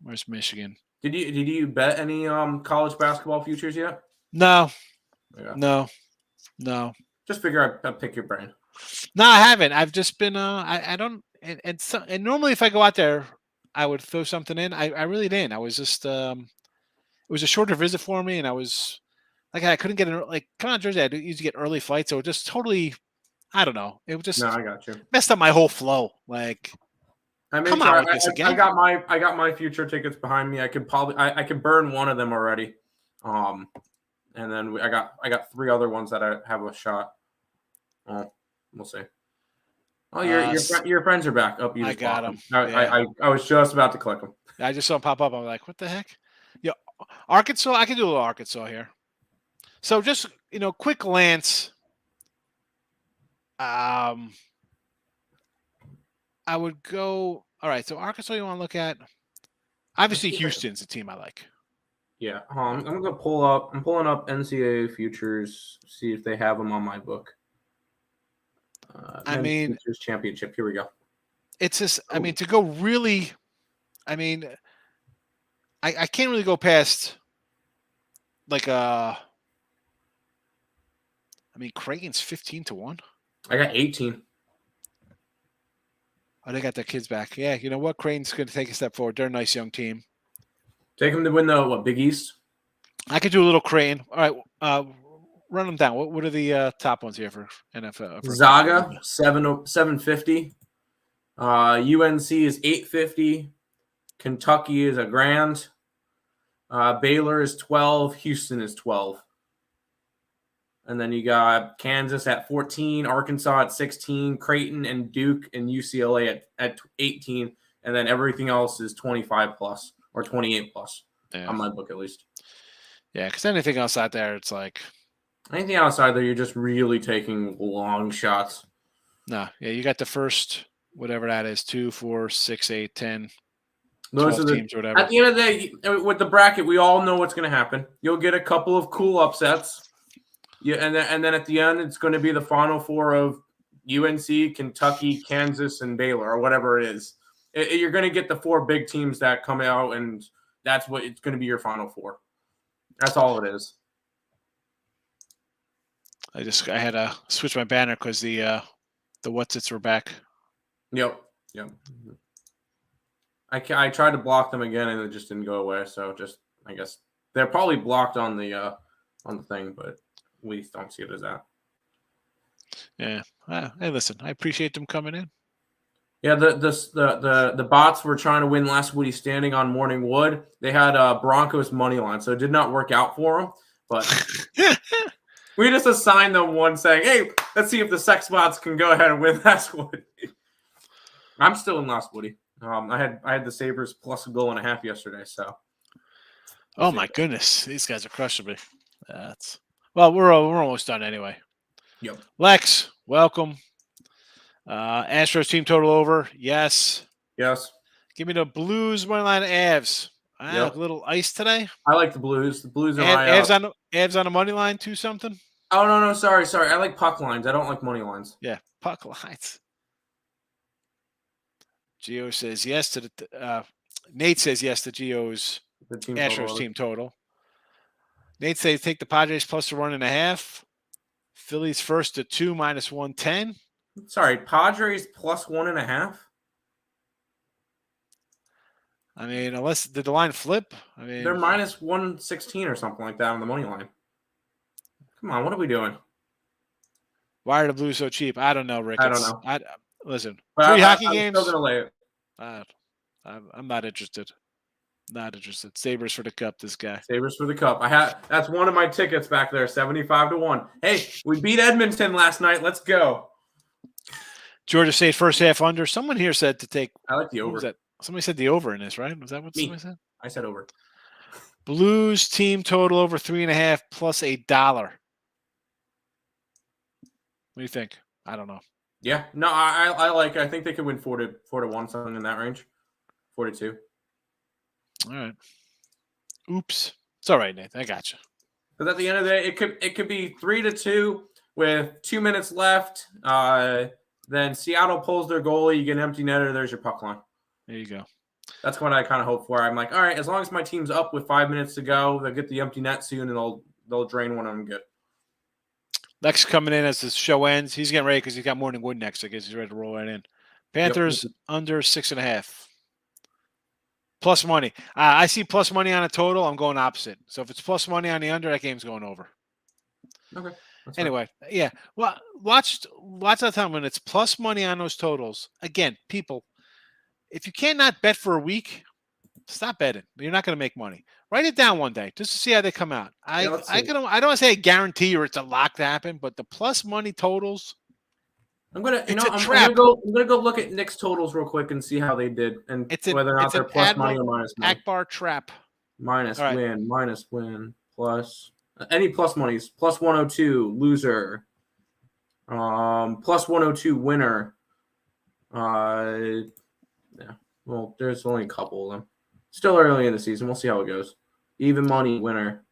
Speaker 2: Where's Michigan?
Speaker 3: Did you bet any college basketball futures yet?
Speaker 2: No.
Speaker 3: Yeah.
Speaker 2: No.
Speaker 3: Just figure I'd pick your brain.
Speaker 2: No, I haven't. I've just been I don't and normally if I go out there I would throw something in. I really didn't. I was just it was a shorter visit for me, and I was like I couldn't get come on Jersey. I used to get early flights, so it just totally I don't know. It was just
Speaker 3: I got you.
Speaker 2: Messed up my whole flow. Like come on with this again.
Speaker 3: I got my future tickets behind me. I could burn one of them already. and then I got 3 other ones that I have a shot. Well, we'll see. Oh, your friends are back. Oh, you
Speaker 2: I
Speaker 3: just
Speaker 2: got
Speaker 3: blocked
Speaker 2: them. Yeah.
Speaker 3: I was just about to click them.
Speaker 2: I just saw them pop up. I'm like, what the heck? Yeah, Arkansas. I can do a little Arkansas here. So just quick glance. I would go. All right. So Arkansas, you want to look at? Obviously, Houston's a team I like.
Speaker 3: Yeah, I'm gonna pull up. I'm pulling up NCAA futures. See if they have them on my book.
Speaker 2: I mean,
Speaker 3: futures championship. Here we go.
Speaker 2: It's just. I mean, to go really. I mean, I can't really go past. Like I mean, Creighton's 15-1.
Speaker 3: I got 18.
Speaker 2: Oh, they got their kids back. Yeah, you know what? Creighton's going to take a step forward. They're a nice young team.
Speaker 3: Take them to win the Big East.
Speaker 2: I could do a little Creighton. All right, run them down. What are the top ones here for NFL?
Speaker 3: Zaga 750. UNC is 850. Kentucky is $1,000. Baylor is 12. Houston is 12. And then you got Kansas at 14, Arkansas at 16, Creighton and Duke and UCLA at 18, and then everything else is 25 plus or 28 plus on my book at least.
Speaker 2: Yeah, because anything else out there, it's like
Speaker 3: anything outside there, you're just really taking long shots.
Speaker 2: No, yeah, you got the first whatever that is, 2, 4, 6, 8, 10.
Speaker 3: Those are the
Speaker 2: teams or whatever.
Speaker 3: At the end of the day, with the bracket, we all know what's going to happen. You'll get a couple of cool upsets. Yeah, and then at the end, it's going to be the Final Four of UNC, Kentucky, Kansas, and Baylor, or whatever it is. You're going to get the 4 big teams that come out, and that's what it's going to be your Final Four. That's all it is.
Speaker 2: I had to switch my banner because the what's-its were back.
Speaker 3: Yep. I tried to block them again, and it just didn't go away. So I guess they're probably blocked on the thing, but we don't see it as that.
Speaker 2: Yeah. Hey, listen, I appreciate them coming in.
Speaker 3: Yeah, the bots were trying to win last Woody standing on Morning Wood. They had Broncos money line, so it did not work out for them. But we just assigned them one saying, "Hey, let's see if the sex bots can go ahead and win last Woody." I'm still in last Woody. I had the Sabres plus a goal and a half yesterday. So.
Speaker 2: Oh my goodness, these guys are crushing me. Well, we're almost done anyway.
Speaker 3: Yep.
Speaker 2: Lex, welcome. Astros team total over. Yes. Give me the Blues money line Avs. A little ice today.
Speaker 3: I like the Blues. The Blues are
Speaker 2: Avs on the money line 2-something.
Speaker 3: Oh no, sorry. I like puck lines. I don't like money lines.
Speaker 2: Yeah, puck lines. Gio says yes to the. Nate says yes to Gio's Astros team total. Nate says take the Padres plus the 1.5. Phillies first to 2 minus 110.
Speaker 3: Sorry, Padres plus 1.5.
Speaker 2: I mean, did the line flip? I mean,
Speaker 3: they're minus 116 or something like that on the money line. Come on, what are we doing?
Speaker 2: Why are the Blues so cheap? I don't know, Rick.
Speaker 3: I don't know.
Speaker 2: Listen,
Speaker 3: but
Speaker 2: 3 hockey
Speaker 3: I'm
Speaker 2: games.
Speaker 3: Still gonna lay it.
Speaker 2: I'm not interested. Not interested. Sabres for the cup. This guy.
Speaker 3: Sabres for the cup. That's one of my tickets back there. 75-1. Hey, we beat Edmonton last night. Let's go.
Speaker 2: Georgia State first half under. Someone here said to take.
Speaker 3: I like the over.
Speaker 2: Was that? Somebody said the over in this, right? Was that what somebody said?
Speaker 3: I said over.
Speaker 2: Blues team total over 3.5 plus $1. What do you think? I don't know.
Speaker 3: Yeah, no, I think they could win 4-1, something in that range. 4-2.
Speaker 2: All right. Oops. It's all right, Nate. I got you.
Speaker 3: Because at the end of the day, it could be 3-2 with 2 minutes left. Then Seattle pulls their goalie. You get an empty netter. There's your puck line.
Speaker 2: There you go.
Speaker 3: That's what I kind of hope for. I'm like, all right, as long as my team's up with 5 minutes to go, they'll get the empty net soon, and they'll drain one of them good.
Speaker 2: Lex coming in as the show ends. He's getting ready because he's got Morning Wood next. I guess he's ready to roll right in. Panthers under 6.5. Plus money. I see plus money on a total. I'm going opposite. So if it's plus money on the under, that game's going over.
Speaker 3: Okay.
Speaker 2: Anyway, yeah. Well, watch lots of the time when it's plus money on those totals. Again, people, if you cannot bet for a week, Stop betting. You're not going to make money. Write it down one day just to see how they come out. I
Speaker 3: let's see.
Speaker 2: don't want to say I guarantee or it's a lock to happen, but the plus money totals.
Speaker 3: I'm gonna
Speaker 2: trap.
Speaker 3: I'm gonna go look at Knicks totals real quick and see how they did and whether or not they're plus money or minus money.
Speaker 2: Akbar trap.
Speaker 3: Minus win, plus any plus monies. Plus 102 loser. Plus 102 winner. Yeah. Well, there's only a couple of them. Still early in the season. We'll see how it goes. Even money winner.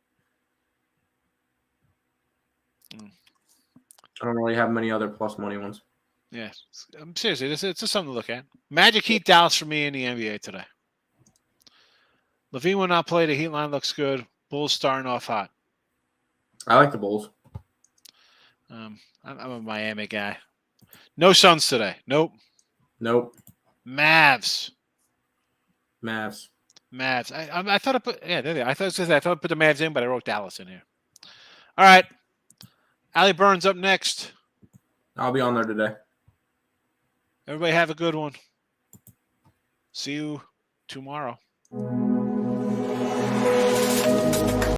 Speaker 3: I don't really have many other plus money ones.
Speaker 2: Yeah, seriously, it's just something to look at. Magic Heat Dallas for me in the NBA today. Levine will not play. The Heat line looks good. Bulls starting off hot.
Speaker 3: I like the Bulls.
Speaker 2: I'm a Miami guy. No Suns today. Nope. Mavs. I thought I put I thought I put the Mavs in, but I wrote Dallas in here. All right. Allie Burns up next.
Speaker 3: I'll be on there today.
Speaker 2: Everybody have a good one. See you tomorrow.